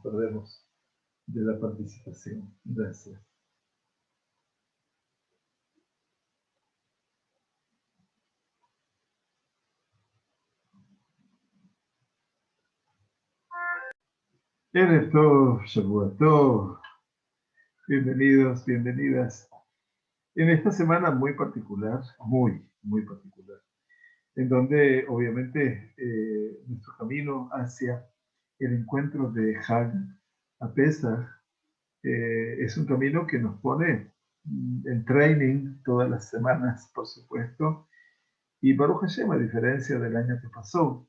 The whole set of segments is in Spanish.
nos perdemos de la participación. Gracias. Erev Tov, Shavuot Tov. Bienvenidos, bienvenidas. En esta semana muy particular, muy particular, en donde obviamente nuestro camino hacia el encuentro de Hag a Pesach es un camino que nos pone en training todas las semanas, por supuesto, y Baruch Hashem, a diferencia del año que pasó,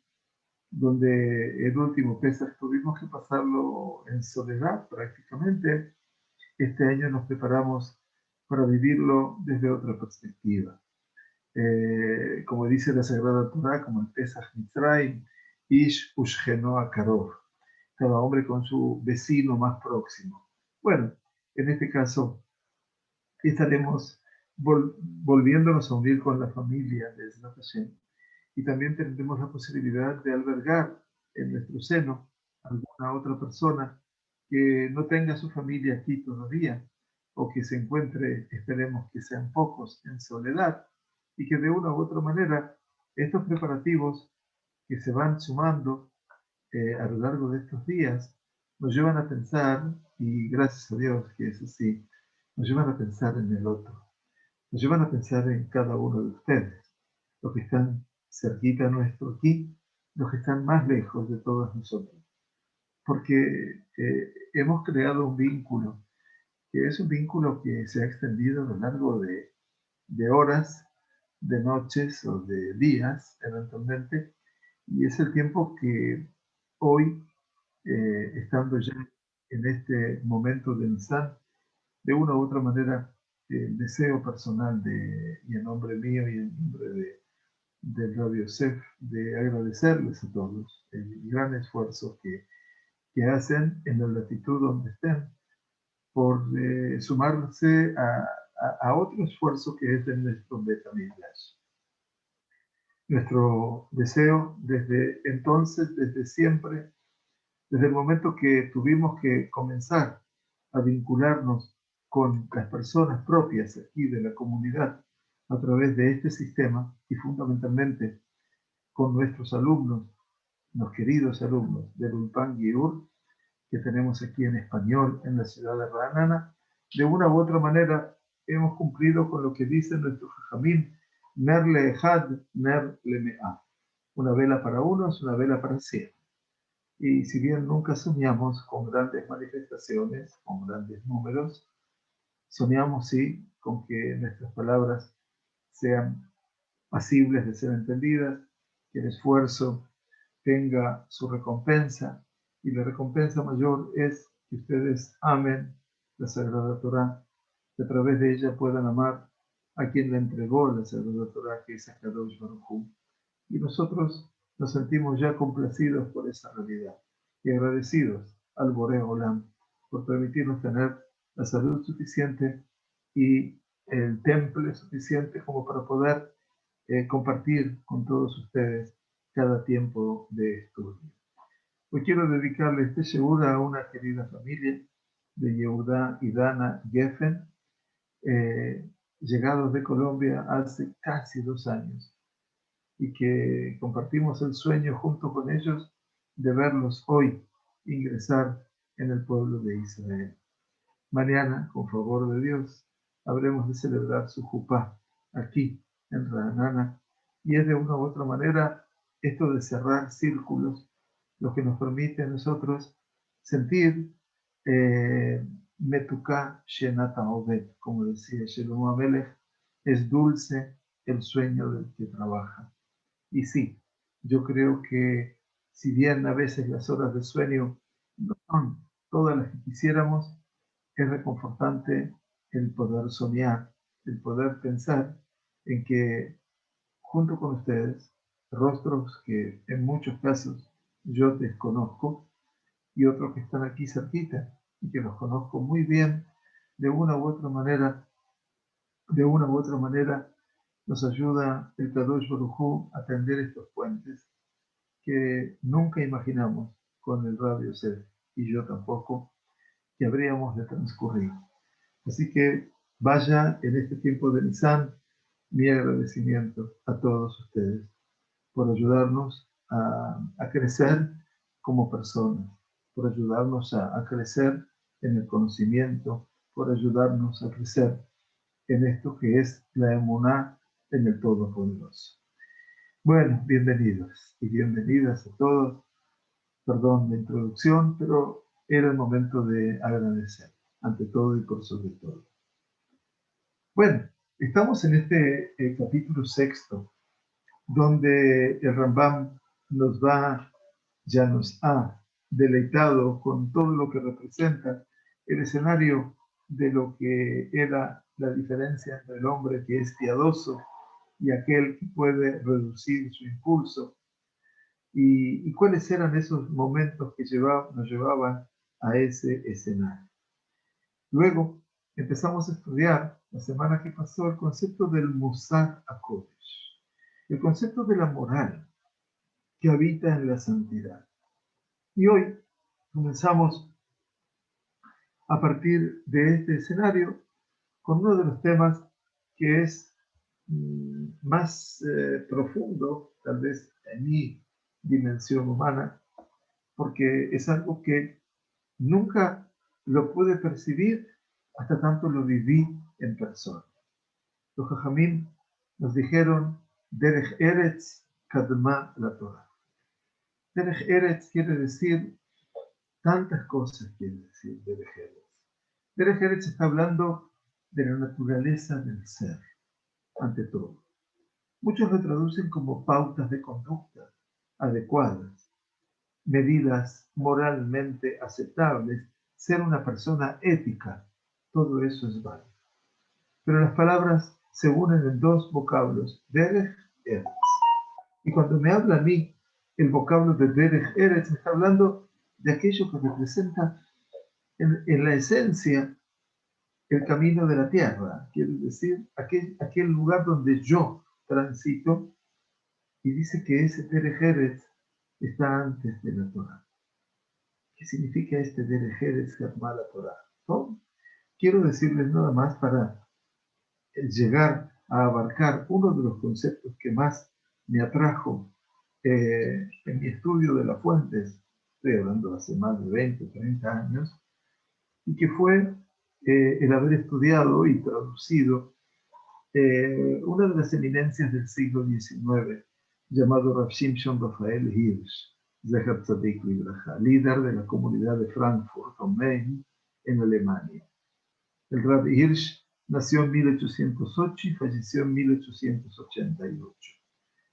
donde el último Pesach tuvimos que pasarlo en soledad prácticamente, este año nos preparamos para vivirlo desde otra perspectiva. Como dice la Sagrada Torah, como el Pesach Mitzrayim, Ish Ushgeno Akarov, cada hombre con su vecino más próximo. Bueno, en este caso estaremos volviéndonos a unir con la familia de Zrat Hashem, y también tendremos la posibilidad de albergar en nuestro seno alguna otra persona que no tenga su familia aquí todavía, o que se encuentre, esperemos que sean pocos, en soledad, y que de una u otra manera estos preparativos que se van sumando a lo largo de estos días nos llevan a pensar, y gracias a Dios que es así, nos llevan a pensar en el otro, nos llevan a pensar en cada uno de ustedes, los que están cerquita nuestro aquí, los que están más lejos de todos nosotros, porque hemos creado un vínculo, que es un vínculo que se ha extendido a lo largo de horas, de noches o de días eventualmente, y es el tiempo que hoy, estando ya en este momento de Nisan, de una u otra manera, el deseo personal y en nombre mío y en nombre del Radio Yosef, de agradecerles a todos el gran esfuerzo que hacen en la latitud donde estén, por sumarse a otro esfuerzo que es de nuestro Betamidrash. Nuestro deseo desde entonces, desde siempre, desde el momento que tuvimos que comenzar a vincularnos con las personas propias aquí de la comunidad a través de este sistema, y fundamentalmente con nuestros alumnos, los queridos alumnos del Ulpan Giur, que tenemos aquí en español en la ciudad de Ra'anana, de una u otra manera hemos cumplido con lo que dice nuestro Jajamín, Ner le'ehad, ner le'me'ah. Una vela para uno es una vela para 100. Y si bien nunca soñamos con grandes manifestaciones, con grandes números, soñamos sí con que nuestras palabras sean pasibles de ser entendidas, que el esfuerzo tenga su recompensa, y la recompensa mayor es que ustedes amen la Sagrada Torah, que a través de ella puedan amar a quien le entregó la Sagrada Torah, que es Akadosh Baruj Hu. Y nosotros nos sentimos ya complacidos por esa realidad y agradecidos al Boré Olam por permitirnos tener la salud suficiente y el temple suficiente como para poder compartir con todos ustedes cada tiempo de estudio. Hoy quiero dedicarle este shiur a una querida familia de Yehuda y Dana Geffen, llegados de Colombia hace casi 2 años, y que compartimos el sueño junto con ellos de verlos hoy ingresar en el pueblo de Israel. Mañana, con favor de Dios, habremos de celebrar su jupá aquí en Ra'anana, y es de una u otra manera esto de cerrar círculos lo que nos permite a nosotros sentir Metuká Shenata Obed, como decía Shlomo Amelech, es dulce el sueño del que trabaja. Y sí, yo creo que si bien a veces las horas de sueño no son todas las que quisiéramos, es reconfortante el poder soñar, el poder pensar en que junto con ustedes, rostros que en muchos casos yo desconozco, y otros que están aquí cerquita y que los conozco muy bien, de una u otra manera, nos ayuda el Kadosh Baruj Hu a tender estos puentes que nunca imaginamos con el Radio Yosef. y yo tampoco, que habríamos de transcurrir. Así que vaya en este tiempo de Nisan mi agradecimiento a todos ustedes por ayudarnos a crecer como personas, por ayudarnos a crecer en el conocimiento, por ayudarnos a crecer en esto que es la emuná en el Todopoderoso. Bueno, bienvenidos y bienvenidas a todos. Perdón la introducción, pero era el momento de agradecer, ante todo y por sobre todo. Bueno, estamos en este capítulo sexto, donde el Rambam ya nos ha deleitado con todo lo que representa el escenario de lo que era la diferencia entre el hombre que es piadoso y aquel que puede reducir su impulso, y cuáles eran esos momentos que nos llevaban a ese escenario. Luego empezamos a estudiar la semana que pasó el concepto del Musar HaKodesh, el concepto de la moral que habita en la santidad. Y hoy comenzamos a partir de este escenario con uno de los temas que es más profundo, tal vez en mi dimensión humana, porque es algo que nunca lo pude percibir hasta tanto lo viví en persona. Los Jajamim nos dijeron, Derech Eretz Kadma la Torah. Derech Eretz quiere decir tantas cosas, quiere decir Derech Eretz. Derech Eretz está hablando de la naturaleza del ser, ante todo. Muchos lo traducen como pautas de conducta adecuadas, medidas moralmente aceptables, ser una persona ética, todo eso es válido. Pero las palabras se unen en dos vocablos, Derech Eretz. Y cuando me habla a mí el vocablo de Derech Eretz, me está hablando de aquello que representa en la esencia el camino de la tierra, quiere decir aquel lugar donde yo transito, y dice que ese Derech Eretz está antes de la Torah. ¿Qué significa este Derech Eretz Kadma la Torah? ¿No? Quiero decirles nada más para llegar a abarcar uno de los conceptos que más me atrajo en mi estudio de las fuentes, estoy hablando de hace más de 20, 30 años, y que fue el haber estudiado y traducido una de las eminencias del siglo XIX, llamado Rav Shimshon Raphael Hirsch, Zecher Tzadik Libraja, líder de la comunidad de Frankfurt am Main en Alemania. El Rav Hirsch nació en 1808 y falleció en 1888.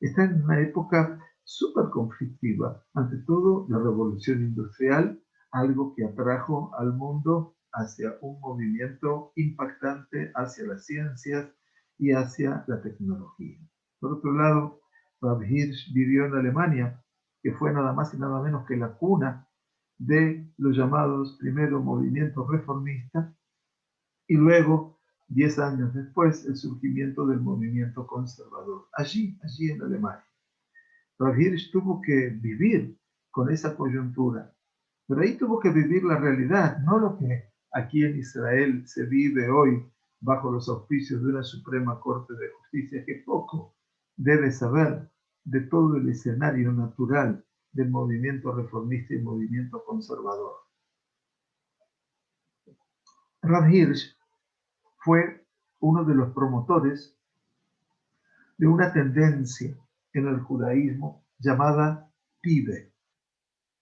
Está en una época súper conflictiva, ante todo la revolución industrial, algo que atrajo al mundo hacia un movimiento impactante hacia las ciencias y hacia la tecnología. Por otro lado, Rav Hirsch vivió en Alemania, que fue nada más y nada menos que la cuna de los llamados primero movimientos reformistas y luego, 10 años después, el surgimiento del movimiento conservador, allí en Alemania. Rav Hirsch tuvo que vivir con esa coyuntura, pero ahí tuvo que vivir la realidad, no lo que aquí en Israel se vive hoy bajo los auspicios de una Suprema Corte de Justicia que poco debe saber de todo el escenario natural del movimiento reformista y movimiento conservador. Rav Hirsch fue uno de los promotores de una tendencia en el judaísmo llamada PIDE,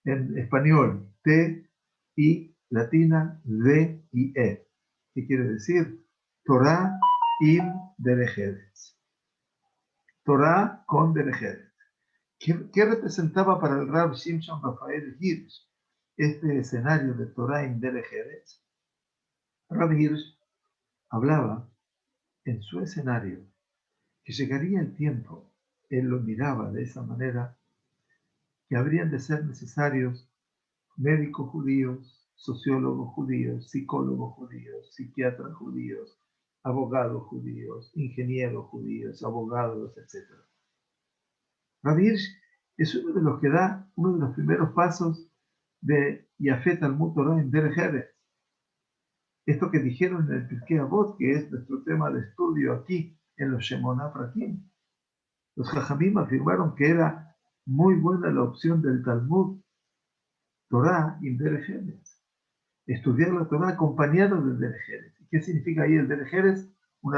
en español, T, I, latina, D y E, que quiere decir Torah im Derech Eretz. Torah con Derech Eretz. ¿Qué representaba para el Rav Shimshon Raphael Hirsch este escenario de Torah im Derech Eretz? Rav Hirsch hablaba en su escenario que llegaría el tiempo, él lo miraba de esa manera, que habrían de ser necesarios médicos judíos, sociólogos judíos, psicólogos judíos, psiquiatras judíos, abogados judíos, ingenieros judíos, abogados, etc. Rav Hirsch es uno de los que da uno de los primeros pasos de Yafet Talmud Torah en Derech Eretz. Esto que dijeron en el Pirkei Avot, que es nuestro tema de estudio aquí en los Shemonah Prakim. Los Jajamim afirmaron que era muy buena la opción del Talmud Torah en Derech Eretz. Estudiar la Torah acompañado del Derech Eretz. ¿Qué significa ahí el Derech Eretz? Un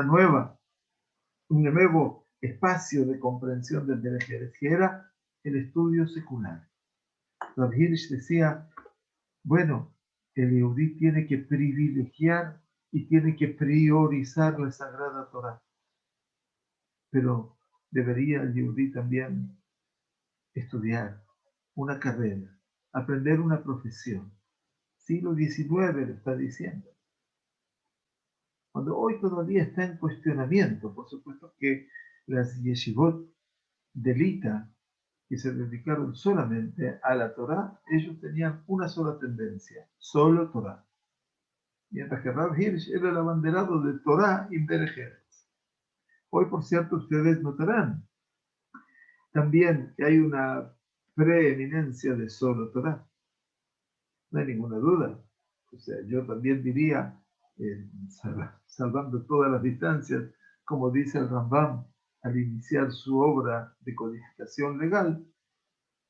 nuevo espacio de comprensión del Derech Eretz, que era el estudio secular. Rav Hirsch decía, bueno, el Yehudí tiene que privilegiar y tiene que priorizar la Sagrada Torah, pero debería el Yehudí también estudiar una carrera, aprender una profesión. Siglo XIX lo está diciendo. Cuando hoy todavía está en cuestionamiento, por supuesto que las yeshivot de Lita, que se dedicaron solamente a la Torá, ellos tenían una sola tendencia, solo Torá. Mientras que Rav Hirsch era el abanderado de Torá y Derech Eretz. Hoy, por cierto, ustedes notarán también que hay una preeminencia de solo Torá. No hay ninguna duda. O sea, yo también diría, salvando todas las distancias, como dice el Rambam al iniciar su obra de codificación legal,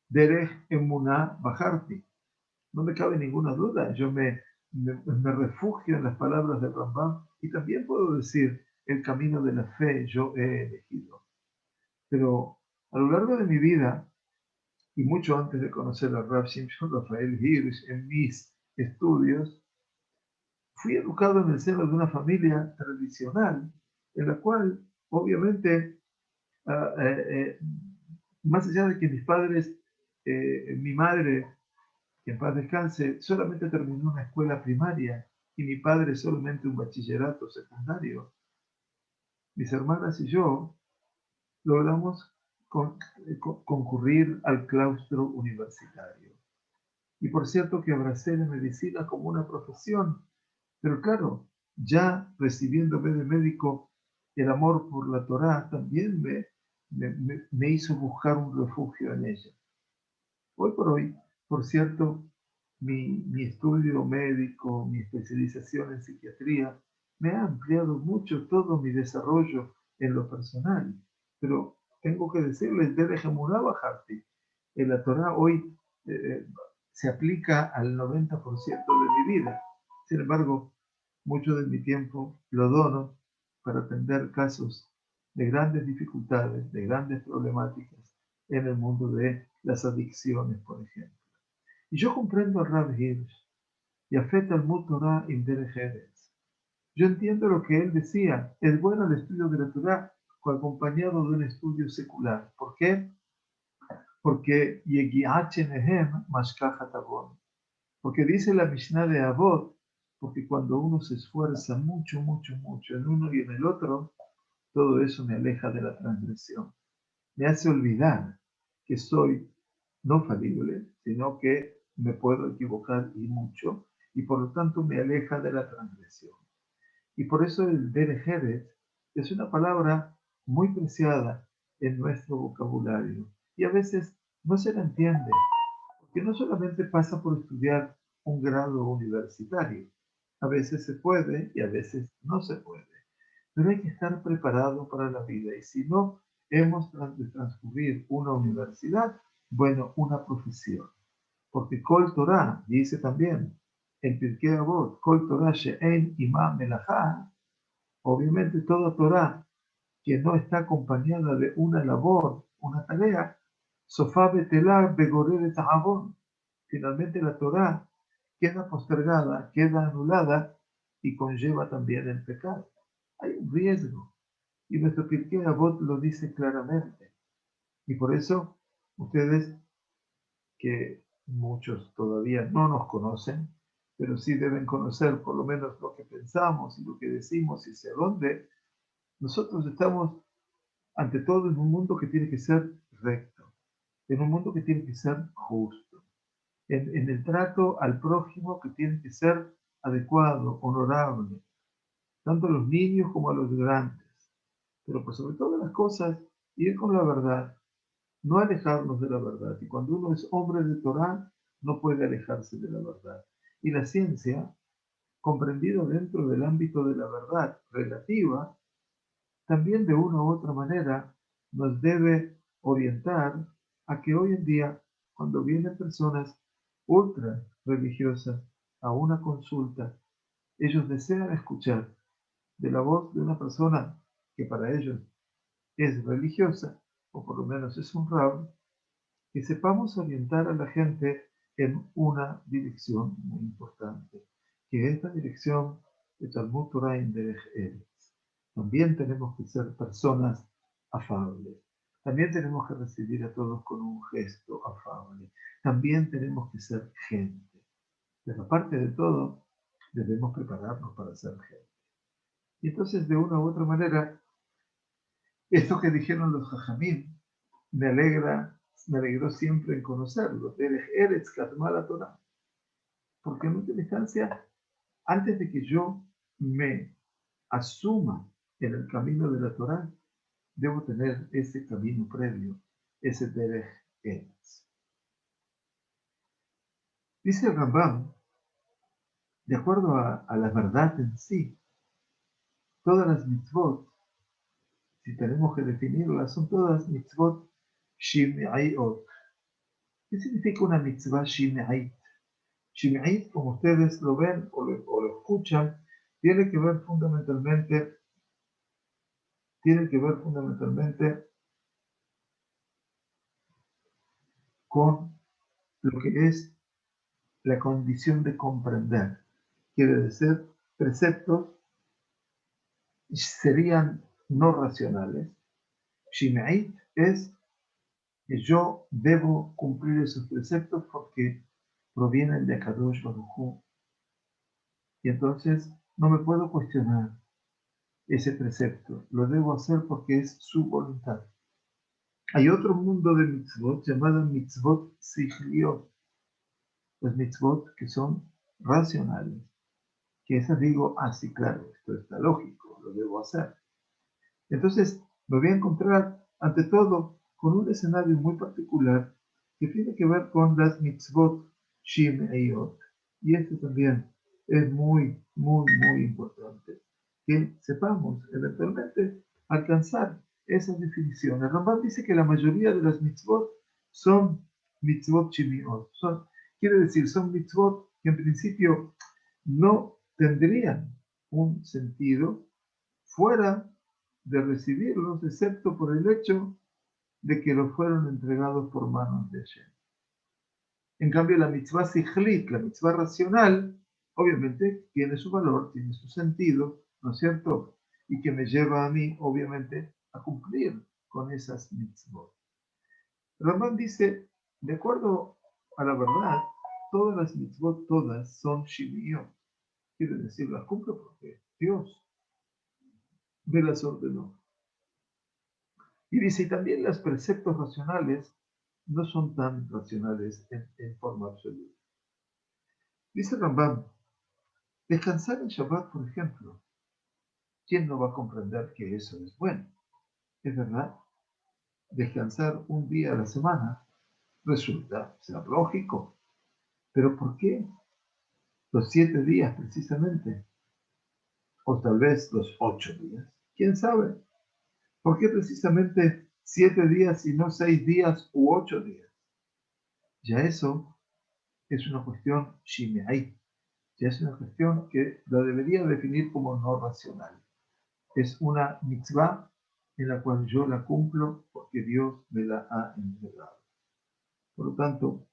Derech Emuná Bajarti. No me cabe ninguna duda. Yo me refugio en las palabras del Rambam y también puedo decir, el camino de la fe yo he elegido. Pero a lo largo de mi vida, y mucho antes de conocer a Rav Shimshon Rafael Hirsch en mis estudios, fui educado en el seno de una familia tradicional, en la cual, obviamente, más allá de que mis padres, mi madre, que en paz descanse, solamente terminó una escuela primaria y mi padre solamente un bachillerato secundario, mis hermanas y yo logramos concurrir al claustro universitario. Y por cierto que abracé la medicina como una profesión, pero claro, ya recibiéndome de médico, el amor por la Torá también me hizo buscar un refugio en ella. Hoy por hoy, por cierto, mi estudio médico, mi especialización en psiquiatría, me ha ampliado mucho todo mi desarrollo en lo personal. Pero tengo que decirles, Derech Emuná Bajarti, en la Torá hoy se aplica al 90% de mi vida. Sin embargo, mucho de mi tiempo lo dono para atender casos de grandes dificultades, de grandes problemáticas en el mundo de las adicciones, por ejemplo. Y yo comprendo a Rav Hirsch y afecta al Torah in Derech Eretz. Yo entiendo lo que él decía. Es bueno el estudio de la Torah acompañado de un estudio secular. ¿Por qué? Porque porque dice la Mishnah de Avot, porque cuando uno se esfuerza mucho, mucho, mucho en uno y en el otro, todo eso me aleja de la transgresión. Me hace olvidar que soy no falible, sino que me puedo equivocar y mucho, y por lo tanto me aleja de la transgresión. Y por eso el Derech Eretz es una palabra muy preciada en nuestro vocabulario. Y a veces no se la entiende, porque no solamente pasa por estudiar un grado universitario. A veces se puede y a veces no se puede. Pero hay que estar preparado para la vida. Y si no hemos de transcurrir una universidad, bueno, una profesión. Porque Kol Torah, dice también el Pirkei Avot, Kol Torah she'en imam melajá, obviamente toda Torah que no está acompañada de una labor, una tarea, sofá betelá begoredet avon. Finalmente la Torah queda postergada, queda anulada y conlleva también el pecado. Hay un riesgo. Y nuestro Pirkei Avot lo dice claramente. Y por eso, ustedes, que muchos todavía no nos conocen, pero sí deben conocer por lo menos lo que pensamos y lo que decimos y hacia dónde, nosotros estamos ante todo en un mundo que tiene que ser recto, en un mundo que tiene que ser justo, en el trato al prójimo que tiene que ser adecuado, honorable, tanto a los niños como a los grandes. Pero por sobre todas las cosas, ir con la verdad, no alejarnos de la verdad. Y cuando uno es hombre de Torah, no puede alejarse de la verdad. Y la ciencia, comprendida dentro del ámbito de la verdad relativa, también de una u otra manera nos debe orientar a que hoy en día, cuando vienen personas ultra religiosas a una consulta, ellos desean escuchar de la voz de una persona que para ellos es religiosa, o por lo menos es un rab, que sepamos orientar a la gente en una dirección muy importante, que es la dirección de Talmud Torah en Derech Eretz. También tenemos que ser personas afables. También tenemos que recibir a todos con un gesto afable. También tenemos que ser gente. Pero aparte de todo, debemos prepararnos para ser gente. Y entonces, de una u otra manera, esto que dijeron los Jajamim me alegró siempre en conocerlo. Derech Eretz Katma la Torah. Porque en última instancia, antes de que yo me asuma en el camino de la Torah, debo tener ese camino previo, ese Derech Eretz. Dice el Rambam, de acuerdo a la verdad en sí, todas las mitzvot, si tenemos que definirlas, son todas mitzvot shim'ayot. ¿Qué significa una mitzvah shim'ayit? Shim'ayit, como ustedes lo ven o lo escuchan, tiene que ver fundamentalmente con lo que es la condición de comprender. Quiere decir, preceptos serían no racionales. Shim'ayit es que yo debo cumplir esos preceptos porque provienen de Kadosh Baruj Hu. Y entonces no me puedo cuestionar ese precepto. Lo debo hacer porque es su voluntad. Hay otro mundo de mitzvot llamado mitzvot sichliot. Las mitzvot que son racionales. Que esas digo, sí, claro, esto está lógico, lo debo hacer. Entonces me voy a encontrar, ante todo, con un escenario muy particular que tiene que ver con las mitzvot shim'ayot. Y esto también es muy, muy, muy importante. Que sepamos eventualmente alcanzar esas definiciones. Rambam dice que la mayoría de las mitzvot son mitzvot shim'ayot. Quiere decir, son mitzvot que en principio no tendrían un sentido fuera de recibirlos, excepto por el hecho de que los fueron entregados por manos de Hashem. En cambio, la mitzvah sichlit, la mitzvah racional, obviamente tiene su valor, tiene su sentido, ¿no es cierto? Y que me lleva a mí, obviamente, a cumplir con esas mitzvot. Ramán dice, de acuerdo a la verdad, todas las mitzvot, todas son shiviyot. Quiere decir, las cumplo porque Dios me las ordenó. Y dice, y también los preceptos racionales no son tan racionales en forma absoluta. Dice Rambam, descansar en Shabbat, por ejemplo, ¿quién no va a comprender que eso es bueno? Es verdad, descansar un día a la semana resulta ser lógico, pero ¿por qué los 7 días precisamente? O tal vez los 8 días, ¿quién sabe? ¿Por qué precisamente 7 días y no 6 días u 8 días? Ya eso es una cuestión shimeai, ya es una cuestión que la debería definir como no racional. Es una mitzvah en la cual yo la cumplo porque Dios me la ha entregado. Por lo tanto,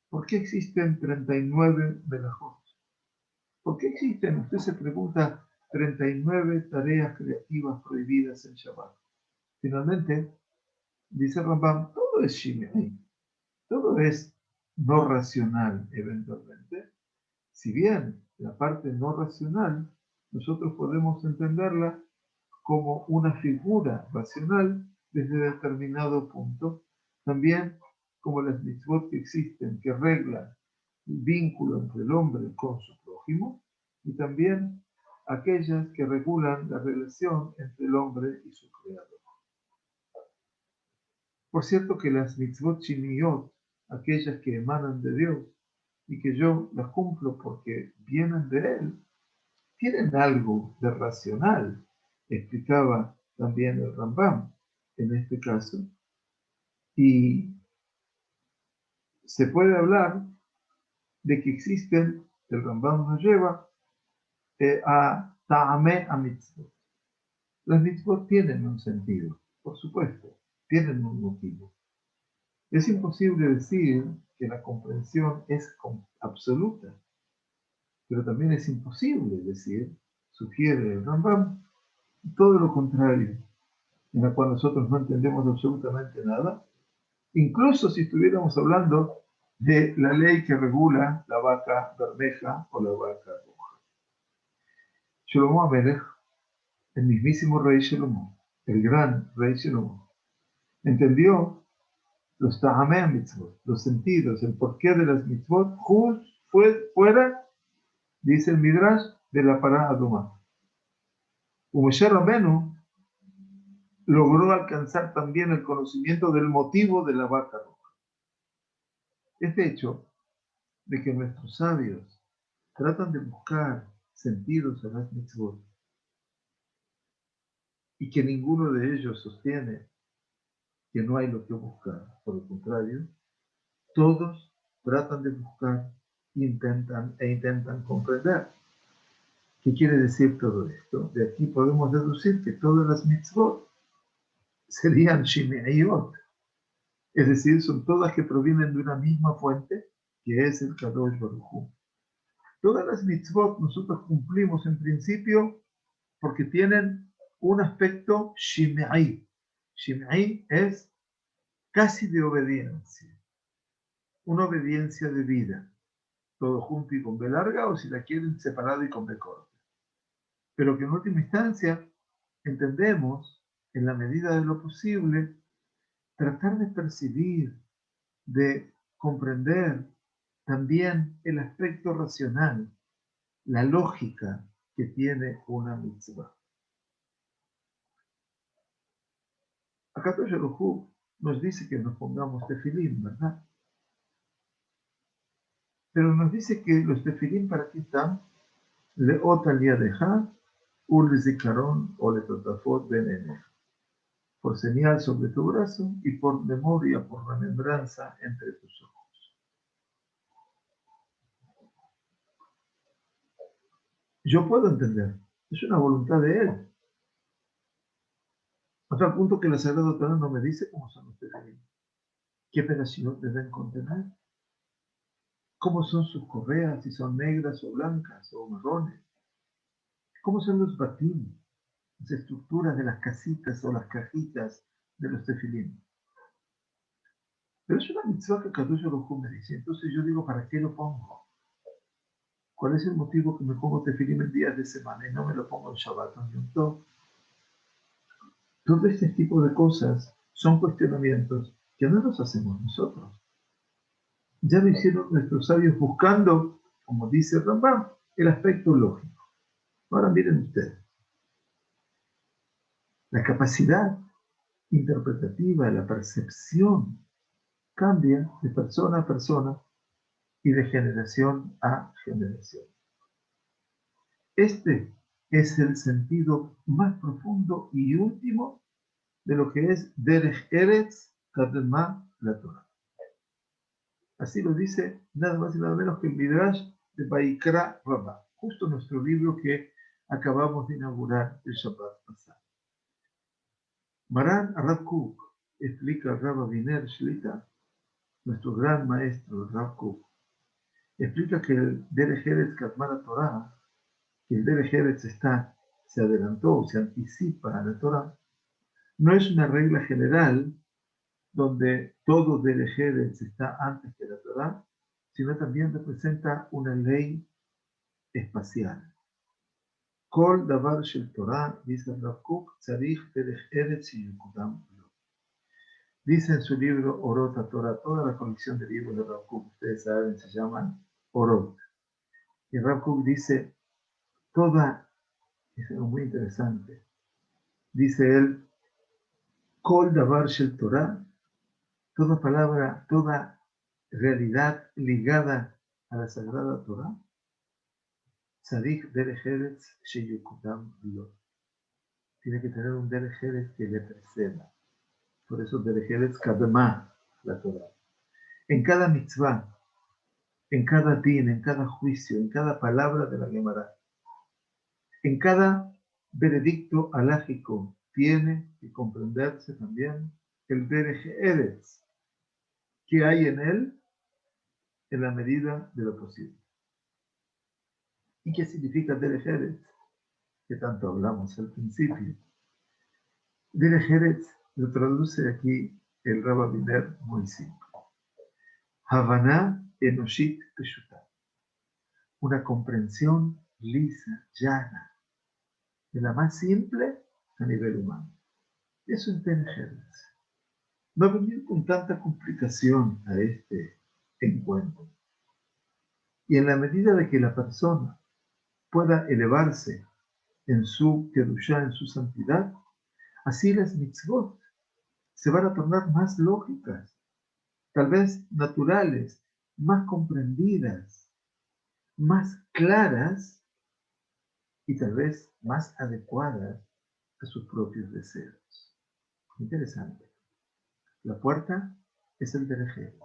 ¿por qué existen 39 melajot? ¿Por qué existen, usted se pregunta, 39 tareas creativas prohibidas en Shabbat? Finalmente, dice Rambam, todo es shimeai, todo es no racional eventualmente. Si bien la parte no racional, nosotros podemos entenderla como una figura racional desde determinado punto, también como las mitzvot que existen, que reglan el vínculo entre el hombre con su prójimo, y también aquellas que regulan la relación entre el hombre y su creador. Por cierto que las mitzvot shimiyot aquellas que emanan de Dios y que yo las cumplo porque vienen de Él, tienen algo de racional, explicaba también el Rambam en este caso, y se puede hablar de que existen, el Rambam nos lleva a ta'ame a mitzvot. Las mitzvot tienen un sentido, por supuesto, tienen un motivo. Es imposible decir que la comprensión es absoluta, pero también es imposible decir, sugiere el Rambam, todo lo contrario, en la cual nosotros no entendemos absolutamente nada, incluso si estuviéramos hablando de la ley que regula la vaca bermeja o la vaca roja. Shlomo Amelech, el mismísimo rey Shlomo, el gran rey Shlomo, entendió los ta'amei mitzvot, los sentidos, el porqué de las mitzvot, fuera, dice el Midrash, de la pará adumá. Moshe Rabenu logró alcanzar también el conocimiento del motivo de la vaca roja. Este hecho de que nuestros sabios tratan de buscar sentidos a las mitzvot y que ninguno de ellos sostiene que no hay lo que buscar, por el contrario, todos tratan de buscar intentan comprender. ¿Qué quiere decir todo esto? De aquí podemos deducir que todas las mitzvot serían shime'iyot, es decir, son todas que provienen de una misma fuente, que es el Kadosh Baruj Hu. Todas las mitzvot nosotros cumplimos en principio porque tienen un aspecto shime'i. Shime'i es casi de obediencia, una obediencia de vida, todo junto y con B larga, o si la quieren separado y con B corta. Pero que en última instancia entendemos, en la medida de lo posible, tratar de percibir, de comprender también el aspecto racional, la lógica que tiene una mitzvah. Acá Tosharohu nos dice que nos pongamos tefilín, ¿verdad? Pero nos dice que los tefilín para qué están, leot al yadeja, ul zikaron o letotafot ben, por señal sobre tu brazo y por memoria, por remembranza entre tus ojos. Yo puedo entender, es una voluntad de Él. A tal punto que la Sagrada Torah no me dice cómo son los tefilín, qué pedacitos deben contener, cómo son sus correas, si son negras o blancas o marrones, cómo son los batim, las estructuras de las casitas o las cajitas de los tefilín. Pero es una mitzvah que Kadosh Baruj Hu me dice. Entonces yo digo, ¿para qué lo pongo? ¿Cuál es el motivo que me pongo tefilín en días de semana y no me lo pongo en Shabbat o en Yom Tov? Todo este tipo de cosas son cuestionamientos que no los hacemos nosotros. Ya lo hicieron nuestros sabios buscando, como dice Rambam, el aspecto lógico. Ahora miren ustedes. La capacidad interpretativa, la percepción, cambia de persona a persona y de generación a generación. Este es el sentido más profundo y último de lo que es Derech Eretz Kadma la Torah. Así lo dice nada más y nada menos que el Midrash de Vaikra Rabbah, justo nuestro libro que acabamos de inaugurar el Shabbat pasado. Maran Rav Kook explica al Rabbi Aviner Shlita, nuestro gran maestro Rav Kook, explica que el Derech Eretz Kadma la Torah, que el Derech Eretz se adelantó, se anticipa a la Torah, no es una regla general donde todo Derech Eretz está antes que la Torah, sino también representa una ley espacial. Kol davar shel Torah, dice Rav Kook, tzarich derech eretz yekudam lo. Dice en su libro Orot HaTorah, toda la colección de libros de Rav Kook, ustedes saben, se llaman Orot. Y Rav Kook dice, es algo muy interesante, dice él, Kol davar shel Torah, toda palabra, toda realidad ligada a la Sagrada Torah? Tzadik derech eretz sheyukudam lo. Tiene que tener un derech eretz que le preceda. Por eso derech eretz kadma la Torah. En cada mitzvah, en cada din, en cada juicio, en cada palabra de la Gemara, en cada veredicto halágico, tiene que comprenderse también el derech eretz que hay en él en la medida de lo posible. ¿Y qué significa derech eretz? Que tanto hablamos al principio. Derech eretz lo traduce aquí el Rav Aviner muy simple. Havaná enoshit peshuta. Una comprensión lisa, llana, de la más simple a nivel humano. Eso es derech eretz. No venir con tanta complicación a este encuentro. Y en la medida de que la persona pueda elevarse en su kedushá, en su santidad, así las mitzvot se van a tornar más lógicas, tal vez naturales, más comprendidas, más claras y tal vez más adecuadas a sus propios deseos. Interesante. La puerta es el derech eretz.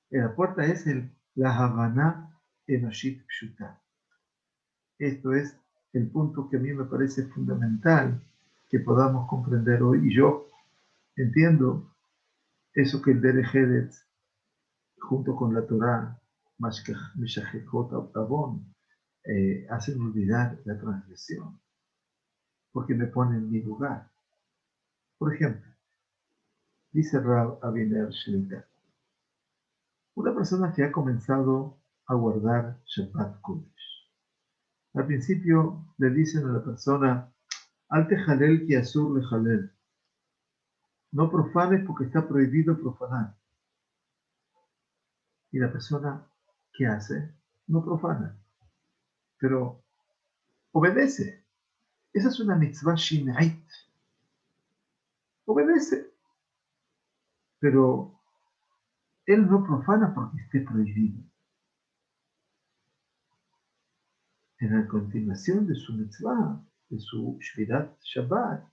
La puerta es la Havaná Enoshit Pshuta. Esto es el punto que a mí me parece fundamental que podamos comprender hoy. Y yo entiendo eso que el derech eretz, junto con la Torah, Meshachechot Avon, hacen olvidar la transgresión, porque me pone en mi lugar. Por ejemplo, dice Rav Aviner Shlita, una persona que ha comenzado a guardar Shabbat Kodesh. Al principio le dicen a la persona, Al tejalel ki asur lejalel. No profanes porque está prohibido profanar. Y la persona, ¿qué hace? No profana. Pero obedece. Esa es una mitzvah shinait. Obedece. Pero él no profana porque esté prohibido. En la continuación de su mitzvah, de su Shvirat Shabbat,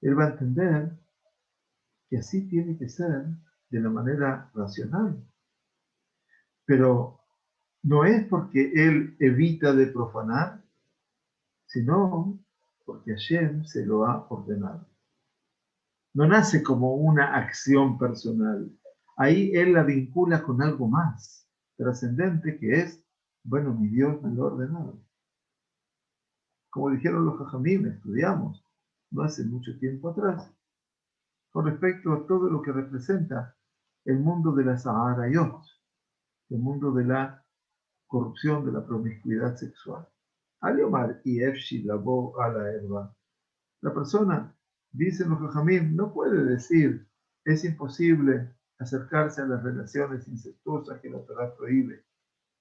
él va a entender que así tiene que ser de la manera racional. Pero no es porque él evita de profanar, sino porque Hashem se lo ha ordenado. No nace como una acción personal. Ahí él la vincula con algo más trascendente que es, bueno, mi Dios me lo ha ordenado. Como dijeron los Jajamim, estudiamos no hace mucho tiempo atrás, con respecto a todo lo que representa el mundo de la Saharayot, el mundo de la corrupción, de la promiscuidad sexual. Aliomar y Efshi Labo a la Erba. La persona, dicen los Jajamim, no puede decir, es imposible acercarse a las relaciones incestuosas que la Torah prohíbe.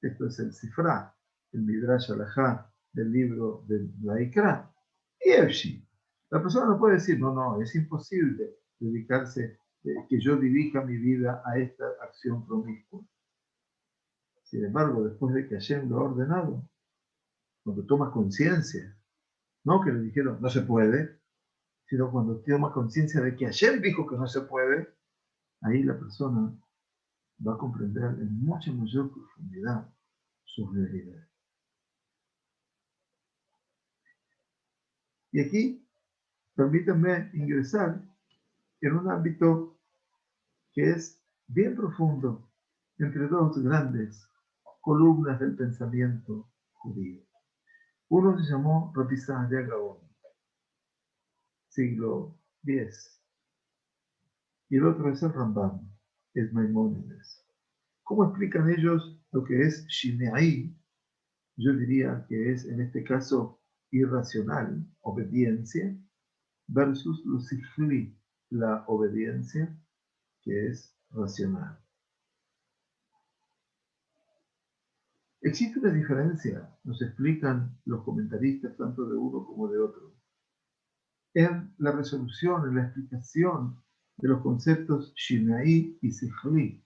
Esto es el Sifra, el Midrash Alajá del libro del Vaikra. Y Efshi. La persona no puede decir, no, es imposible dedicarse, que yo dirija mi vida a esta acción promiscua. Sin embargo, después de que Hashem lo ha ordenado, cuando toma conciencia, no que le dijeron no se puede, sino cuando toma conciencia de que Hashem dijo que no se puede, ahí la persona va a comprender en mucha mayor profundidad su realidad. Y aquí, permítanme ingresar en un ámbito que es bien profundo entre dos grandes columnas del pensamiento judío. Uno se llamó Rabbi Saadia Gaon, siglo X, y el otro es el Rambam, es Maimónides. ¿Cómo explican ellos lo que es Shimeai? Yo diría que es, en este caso, irracional, obediencia, versus lo Sikhli, la obediencia, que es racional. Existe una diferencia, nos explican los comentaristas, tanto de uno como de otro, en la resolución, en la explicación de los conceptos Shimeai y Sikhli.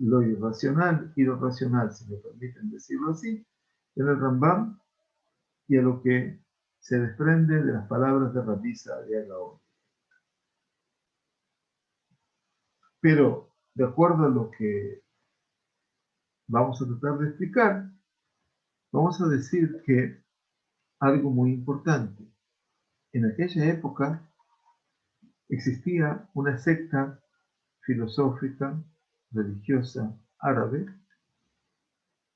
lo irracional y lo racional, si me permiten decirlo así, en el Rambam y a lo que se desprende de las palabras de Rabbi Saadia Gaon. Pero, de acuerdo a lo que vamos a tratar de explicar, vamos a decir que algo muy importante. En aquella época existía una secta filosófica, religiosa, árabe,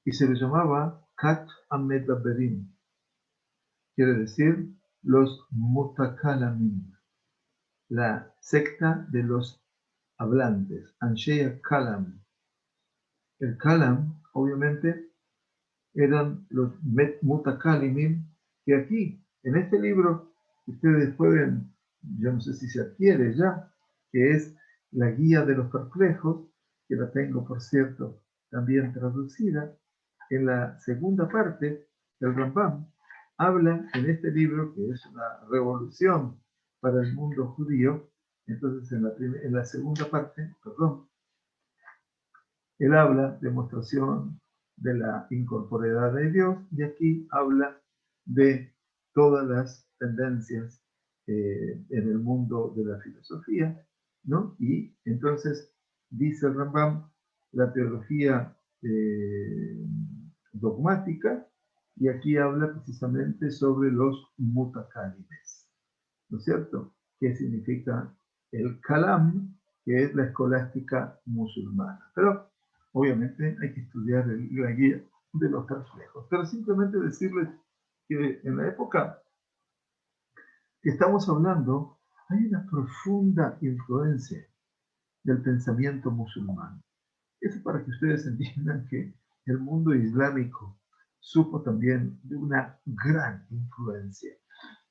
y se le llamaba Kat Amedaberim, quiere decir los Mutakalamim, la secta de los hablantes, Ansheya Kalam. El Kalam, obviamente, eran los Mutakalimim, que aquí, en este libro, ustedes pueden, yo no sé si se adquiere ya, que es la guía de los perplejos, que la tengo, por cierto, también traducida. En la segunda parte, el Rambam habla en este libro, que es una revolución para el mundo judío. Entonces, en la segunda parte, perdón, él habla de demostración de la incorporeidad de Dios, y aquí habla de todas las tendencias en el mundo de la filosofía, ¿no? Y entonces dice el Rambam la teología dogmática, y aquí habla precisamente sobre los mutakalimes, ¿no es cierto? ¿Qué significa el kalam? Que es la escolástica musulmana. Pero obviamente hay que estudiar la guía de los reflejos. Pero simplemente decirles que en la época que estamos hablando hay una profunda influencia del pensamiento musulmán. Eso para que ustedes entiendan que el mundo islámico supo también de una gran influencia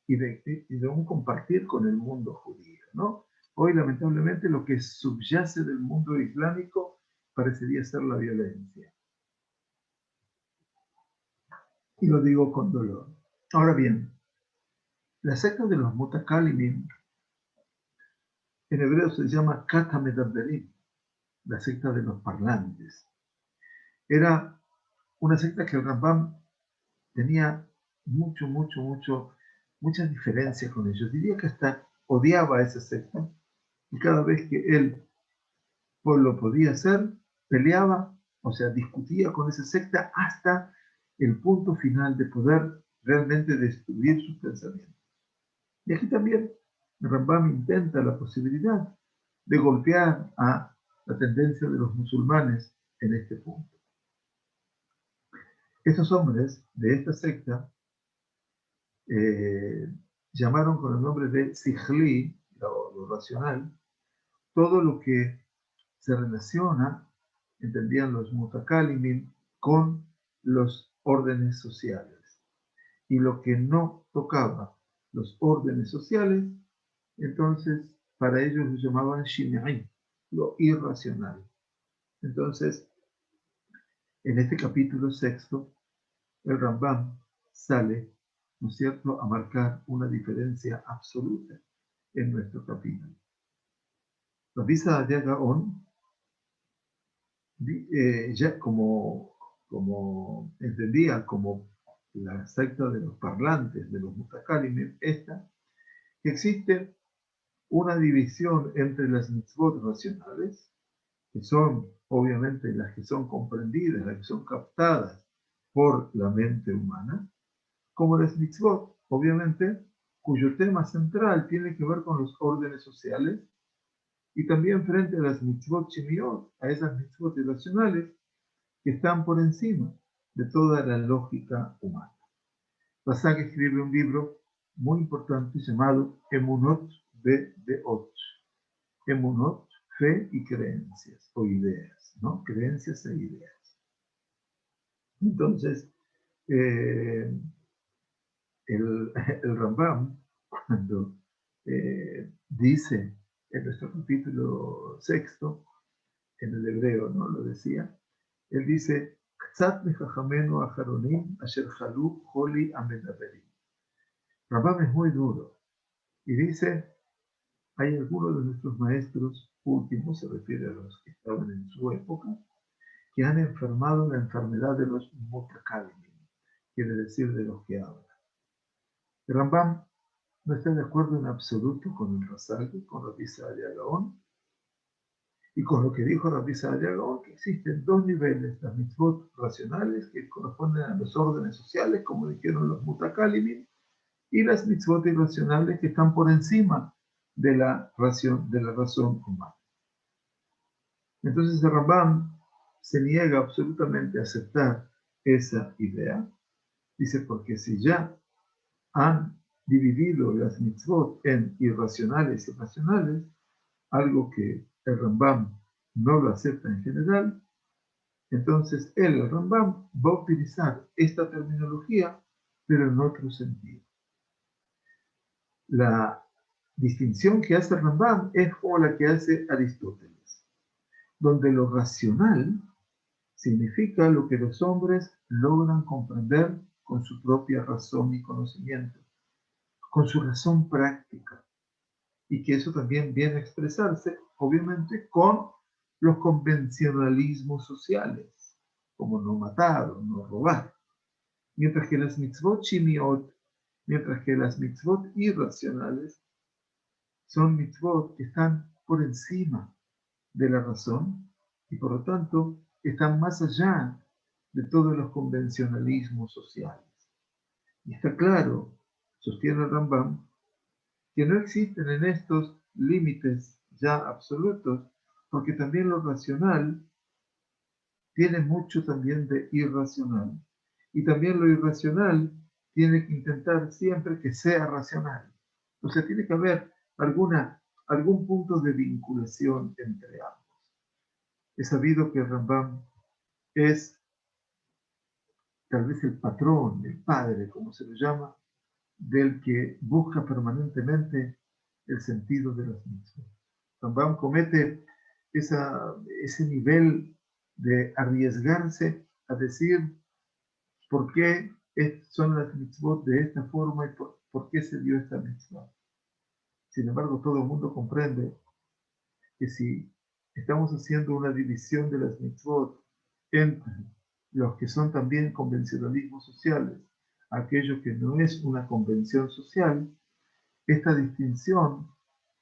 y de un compartir con el mundo judío, ¿no? Hoy, lamentablemente, lo que subyace del mundo islámico parecería ser la violencia. Y lo digo con dolor. Ahora bien, la secta de los Mutakalimim, en hebreo se llama Kata Medaberim, la secta de los parlantes. Era una secta que el Rambam tenía muchas diferencias con ellos. Diría que hasta odiaba a esa secta, y cada vez que él pues lo podía hacer, peleaba, o sea, discutía con esa secta hasta el punto final de poder realmente destruir sus pensamientos. Y aquí también Rambam intenta la posibilidad de golpear a la tendencia de los musulmanes en este punto. Estos hombres de esta secta llamaron con el nombre de Sihli, lo racional, todo lo que se relaciona, entendían los mutakalimin, con los órdenes sociales. Y lo que no tocaba los órdenes sociales, entonces para ellos lo llamaban shimei, lo irracional. Entonces, en este capítulo sexto, el Rambam sale, ¿no es cierto?, a marcar una diferencia absoluta en nuestro capítulo. Rabbi Saadia Gaon, ya como entendía como la secta de los parlantes, de los mutakalim, esta, que existe una división entre las mitzvot racionales, que son obviamente las que son comprendidas, las que son captadas por la mente humana, como las mitzvot, obviamente, cuyo tema central tiene que ver con los órdenes sociales, y también frente a las mitzvot shemiot, a esas mitzvot irracionales que están por encima de toda la lógica humana. Rasag escribe un libro muy importante llamado Emunot Be'ot. Emunot, fe y creencias, o ideas, ¿no? Creencias e ideas. Entonces, el Rambam, cuando dice en nuestro capítulo sexto, en el hebreo, ¿no? Lo decía, él dice, Rambam es muy duro y dice, hay algunos de nuestros maestros últimos, se refiere a los que estaban en su época, que han enfermado la enfermedad de los mutakalim, quiere decir de los que hablan. El Rambam no está de acuerdo en absoluto con el Rasal, con Rabbi Saadia Gaon, y con lo que dijo Rabbi Saadia Gaon, que existen dos niveles, las mitzvot racionales, que corresponden a los órdenes sociales, como dijeron los mutakalim, y las mitzvot irracionales, que están por encima de la razón humana. Entonces el Rambam se niega absolutamente a aceptar esa idea. Dice, porque si ya han dividido las mitzvot en irracionales y racionales, algo que el Rambam no lo acepta en general, entonces el Rambam va a utilizar esta terminología, pero en otro sentido. La distinción que hace el Rambam es como la que hace Aristóteles, donde lo racional significa lo que los hombres logran comprender con su propia razón y conocimiento, con su razón práctica, y que eso también viene a expresarse, obviamente, con los convencionalismos sociales, como no matar o no robar, mientras que las mitzvot shimiot, mientras que las mitzvot irracionales son mitzvot que están por encima de la razón y por lo tanto están más allá de todos los convencionalismos sociales. Y está claro, sostiene el Rambam, que no existen en estos límites ya absolutos, porque también lo racional tiene mucho también de irracional. Y también lo irracional tiene que intentar siempre que sea racional. O sea, tiene que haber algún punto de vinculación entre ambos. Es sabido que el Rambam es tal vez el patrón, el padre, como se lo llama, del que busca permanentemente el sentido de las mitzvot. Rambam comete ese nivel de arriesgarse a decir por qué son las mitzvot de esta forma y por qué se dio esta mitzvah. Sin embargo, todo el mundo comprende que si estamos haciendo una división de las mitzvot entre los que son también convencionalismos sociales, aquello que no es una convención social, esta distinción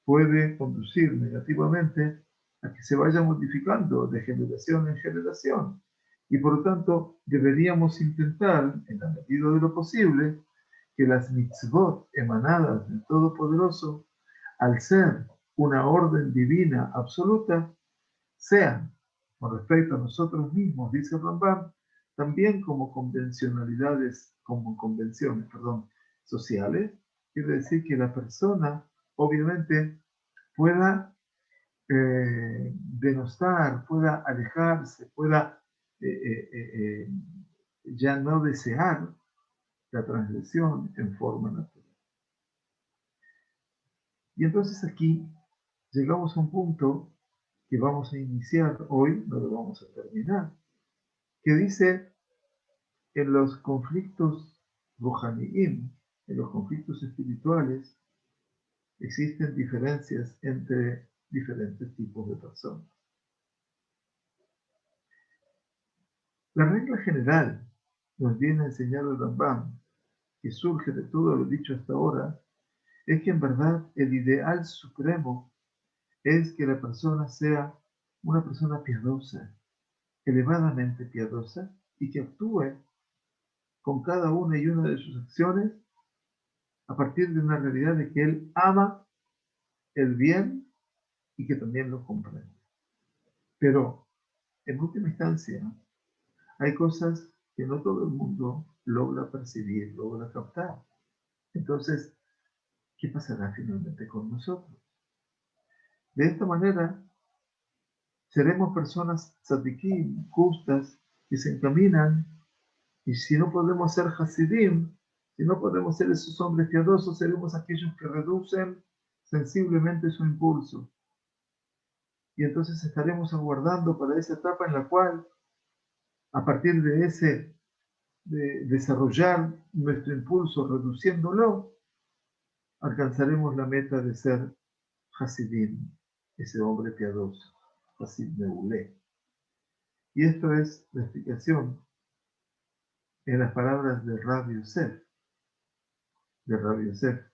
puede conducir negativamente a que se vaya modificando de generación en generación. Y por lo tanto, deberíamos intentar, en la medida de lo posible, que las mitzvot emanadas del Todopoderoso, al ser una orden divina absoluta, sean, con respecto a nosotros mismos, dice Rambam, también como convenciones sociales. Quiere decir que la persona, obviamente, pueda denostar, pueda alejarse, pueda ya no desear la transgresión en forma natural. Y entonces aquí llegamos a un punto que vamos a iniciar hoy, no lo vamos a terminar, que dice en los conflictos rohaniim, en los conflictos espirituales, existen diferencias entre diferentes tipos de personas. La regla general nos viene a enseñar el Rambam, que surge de todo lo dicho hasta ahora, es que en verdad el ideal supremo es que la persona sea una persona piadosa, elevadamente piadosa, y que actúe con cada una y una de sus acciones a partir de una realidad de que él ama el bien y que también lo comprende. Pero, en última instancia, hay cosas que no todo el mundo logra percibir, logra captar. Entonces, ¿qué pasará finalmente con nosotros? De esta manera, seremos personas tzadikim, justas, que se encaminan, y si no podemos ser hasidim, si no podemos ser esos hombres piadosos, seremos aquellos que reducen sensiblemente su impulso. Y entonces estaremos aguardando para esa etapa en la cual, a partir de desarrollar nuestro impulso, reduciéndolo, alcanzaremos la meta de ser hasidim, ese hombre piadoso, hasid meulé. Y esto es la explicación en las palabras de Rabbi Yosef,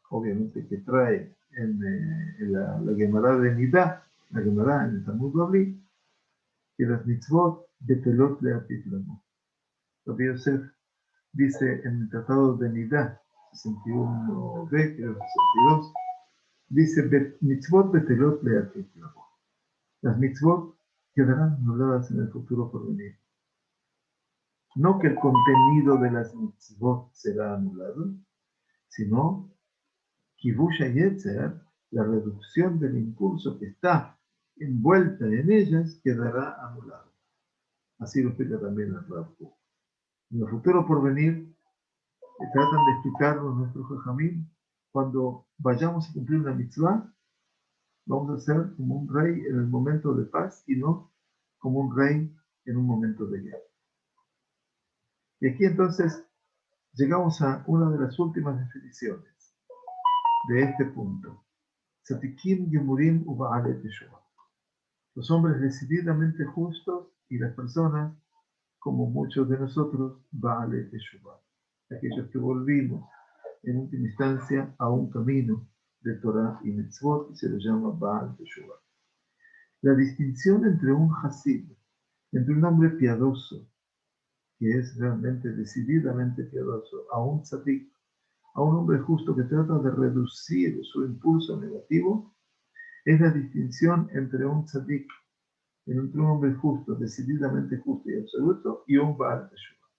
obviamente que trae en la Gemara de Nidá, la Gemara en el Talmud Bavli, que las mitzvot betelot leatit lamo. Rabbi Yosef dice en el Tratado de Nidá, 61b, creo 62, dice mitzvot betelot leatit lamo. Las mitzvot quedarán anuladas en el futuro por venir. No que el contenido de las mitzvot será anulado, sino Kibush Yetzer, la reducción del impulso que está envuelta en ellas, quedará anulado. Así lo explica también el Rav Kook. En el futuro por venir, tratan de explicarnos nuestros jajamim, cuando vayamos a cumplir una mitzvah, vamos a ser como un rey en el momento de paz y no como un rey en un momento de guerra. Y aquí entonces llegamos a una de las últimas definiciones de este punto. Tzadikim Yemurim Uba'ale Teshuvah. Los hombres decididamente justos y las personas, como muchos de nosotros, Ba'ale Teshuvah. Aquellos que volvimos en última instancia a un camino de Torah y Mitzvot, y se lo llama Ba'al Teshuvah. La distinción entre un Hasid, entre un hombre piadoso, que es realmente decididamente piadoso, a un tzadik, a un hombre justo que trata de reducir su impulso negativo, es la distinción entre un tzadik, entre un hombre justo, decididamente justo y absoluto, y un Baal Teshuvah,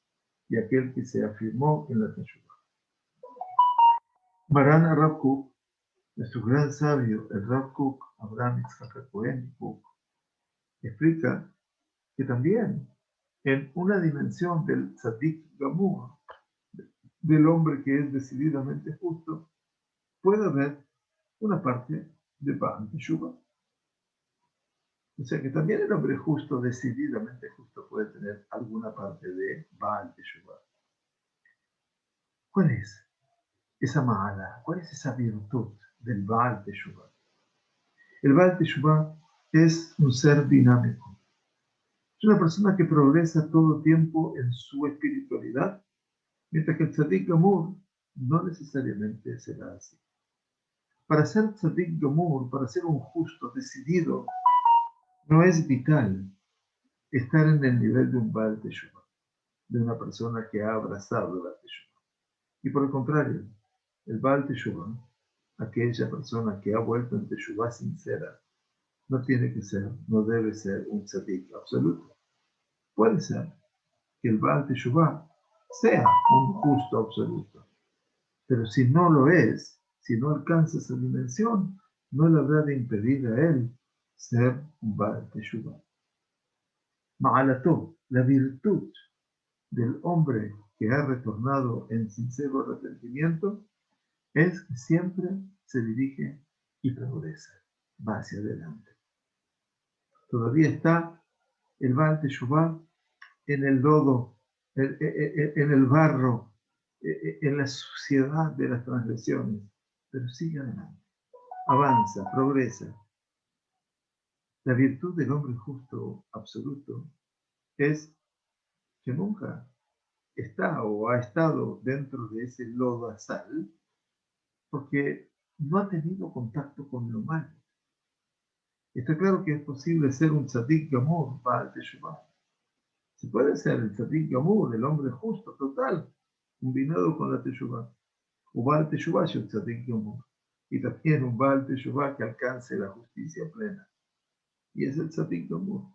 y aquel que se afirmó en la Teshuvah. Maran Rav Kook, nuestro gran sabio, el Rav Kook, Abraham Yitzhak Cohen Kook, explica que también en una dimensión del tzadik gamur, del hombre que es decididamente justo, puede haber una parte de Baal Teshuvah. O sea que también el hombre justo, decididamente justo, puede tener alguna parte de Baal Teshuvah. ¿Cuál es esa ma'ala? ¿Cuál es esa virtud del Baal Teshuvah? El Baal Teshuvah es un ser dinámico. Es una persona que progresa todo el tiempo en su espiritualidad, mientras que el Tzadik Gamur no necesariamente será así. Para ser Tzadik Gamur, para ser un justo decidido, no es vital estar en el nivel de un Baal Teshuvah, de una persona que ha abrazado la Teshuvah. Y por el contrario, el Baal Teshuvah, aquella persona que ha vuelto en Teshuvah sincera, no tiene que ser, no debe ser un tzadik absoluto. Puede ser que el Baal Teshuvah sea un justo absoluto, pero si no lo es, si no alcanza esa dimensión, no le habrá de impedir a él ser un Baal Teshuvah. Ma'alató, la virtud del hombre que ha retornado en sincero arrepentimiento, es que siempre se dirige y progresa, va hacia adelante. Todavía está el Baal Teshuvah en el lodo, en el barro, en la suciedad de las transgresiones, pero sigue adelante, avanza, progresa. La virtud del hombre justo absoluto es que nunca está o ha estado dentro de ese lodazal porque no ha tenido contacto con lo malo. Está claro que es posible ser un tzadik gamur, Baal Teshuvah. Se puede ser el tzadik gamur, el hombre justo, total, combinado con la Teshuvah. Un Baal Teshuvah es un tzadik gamur. Y también un Baal Teshuvah que alcance la justicia plena. Y es el tzadik gamur.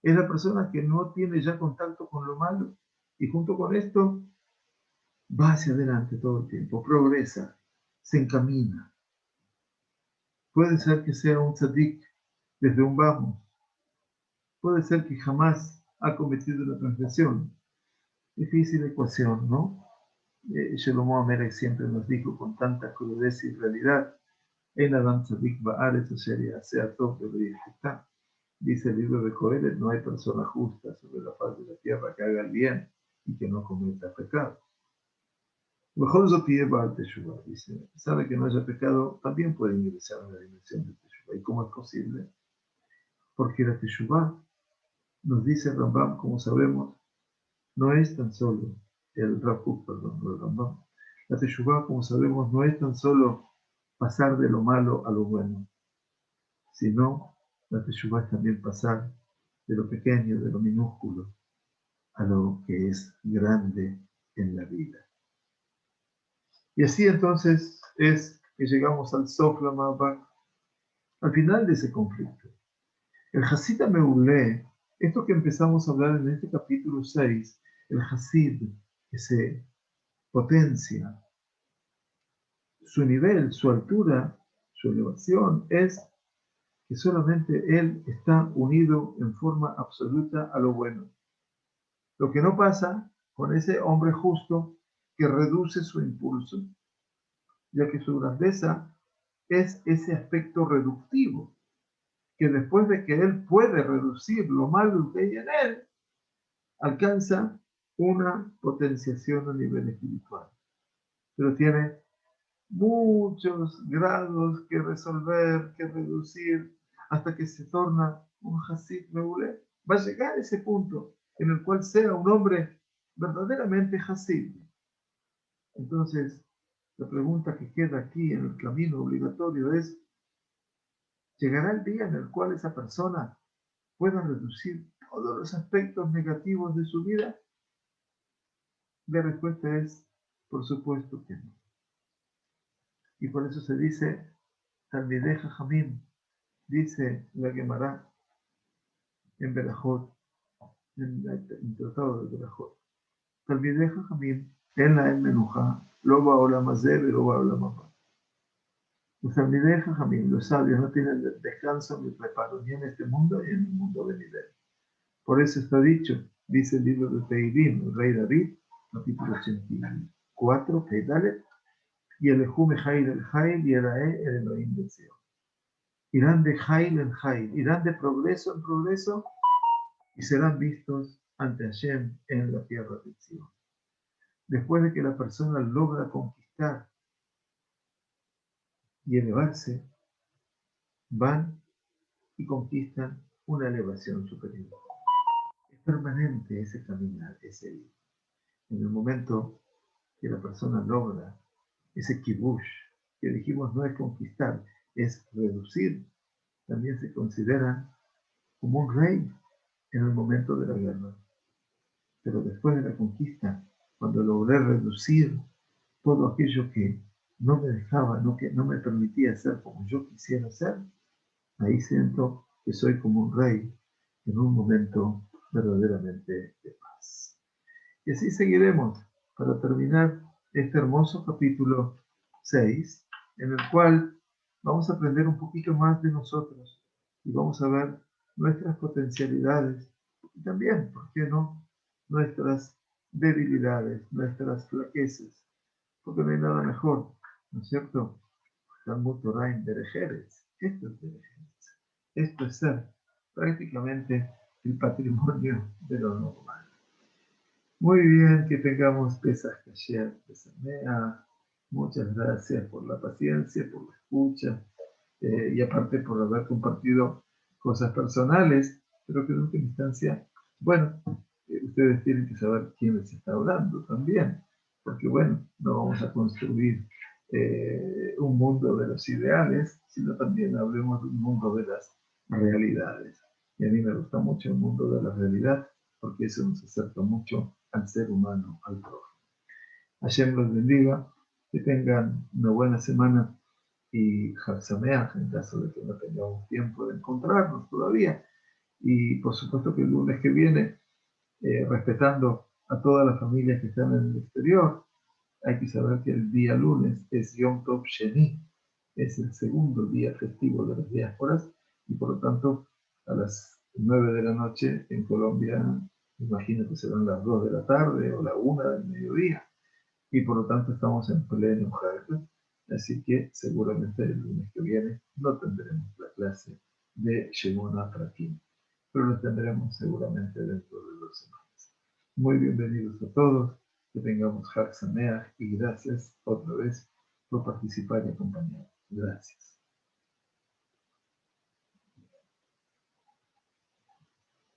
Es la persona que no tiene ya contacto con lo malo y junto con esto va hacia adelante todo el tiempo, progresa, se encamina. Puede ser que sea un tzadik desde un vamos. Puede ser que jamás ha cometido una transgresión. Difícil ecuación, ¿no? Shlomo Amelech siempre nos dijo con tanta crudeza y realidad, en Adam Tzadik Ba'aretz asher ya'aseh tov ve'lo yafetah. Dice el libro de Coelet, no hay persona justa sobre la faz de la tierra que haga el bien y que no cometa pecado. Mejor eso pide Baal Teshuvah, dice, sabe que no haya pecado, también puede ingresar en la dimensión de Teshuvah. ¿Y cómo es posible? Porque la Teshuvah Nos dice Rambam, como sabemos, no es tan solo, el Rav Kook, perdón, no el Rambam. La Teshuvá, como sabemos, no es tan solo pasar de lo malo a lo bueno, sino la Teshuvá es también pasar de lo pequeño, de lo minúsculo, a lo que es grande en la vida. Y así entonces es que llegamos al Sof Lamabak, al final de ese conflicto. El Hasid Meulé, esto que empezamos a hablar en este capítulo 6, el Hasid que se potencia, su nivel, su altura, su elevación es que solamente él está unido en forma absoluta a lo bueno. Lo que no pasa con ese hombre justo que reduce su impulso, ya que su grandeza es ese aspecto reductivo, que después de que él puede reducir lo malo que hay en él, alcanza una potenciación a nivel espiritual. Pero tiene muchos grados que resolver, que reducir, hasta que se torna un Hasid Meulé. Va a llegar a ese punto en el cual sea un hombre verdaderamente Hasid. Entonces, la pregunta que queda aquí en el camino obligatorio es, ¿llegará el día en el cual esa persona pueda reducir todos los aspectos negativos de su vida? La respuesta es, por supuesto que no. Y por eso se dice, Talmidei Jajamim, dice la Gemara en Berajot, en el tratado de Berajot. Talmidei Jajamim, en la Menuja, lo va a Olam Hazeh, lo va a Olam Haba. Los Talmidei Jajamim, los sabios, no tienen descanso ni preparo, ni en este mundo ni en el mundo venidero. Por eso está dicho, dice el libro de Teirim, el rey David, capítulo 84, Keidalet, y el Ejume Jail el Jail y el Ae el Elohim del Seol. Irán de Jail en Jail, irán de progreso en progreso y serán vistos ante Hashem en la tierra del Sion. Después de que la persona logra conquistar y elevarse, van y conquistan una elevación superior. Es permanente ese caminar, ese ir. En el momento que la persona logra ese kibush, que dijimos no es conquistar, es reducir, también se considera como un rey en el momento de la guerra. Pero después de la conquista, cuando logré reducir todo aquello que no me dejaba, que no me permitía ser como yo quisiera ser, ahí siento que soy como un rey en un momento verdaderamente de paz. Y así seguiremos para terminar este hermoso capítulo 6, en el cual vamos a aprender un poquito más de nosotros y vamos a ver nuestras potencialidades y también, ¿por qué no?, nuestras debilidades, nuestras flaquezas, porque no hay nada mejor, ¿no es cierto? Talmud Torah en Derejeres. Esto es Derejeres. Esto es ser prácticamente el patrimonio de lo normal. Muy bien, que tengamos Pesaj Kasher, Pesamea. Muchas gracias por la paciencia, por la escucha y aparte por haber compartido cosas personales, pero que en última instancia, bueno, ustedes tienen que saber quién les está hablando también, porque bueno, no vamos a construir un mundo de los ideales, sino también hablemos de un mundo de las realidades. Y a mí me gusta mucho el mundo de la realidad, porque eso nos acerca mucho al ser humano, al prójimo. Hashem los bendiga, que tengan una buena semana y Chag Sameach, en caso de que no tengamos tiempo de encontrarnos todavía. Y por supuesto que el lunes que viene, respetando a todas las familias que están en el exterior, hay que saber que el día lunes es Yom Tov Sheni, es el segundo día festivo de las diásporas, y por lo tanto a las 9 de la noche en Colombia, imagino que serán las 2 de la tarde o la 1 del mediodía, y por lo tanto estamos en pleno Hanukkah, así que seguramente el lunes que viene no tendremos la clase de Shemona Prakim, pero lo tendremos seguramente dentro de 2 semanas. Muy bienvenidos a todos, que tengamos Chag Sameach y gracias otra vez por participar y acompañar. Gracias.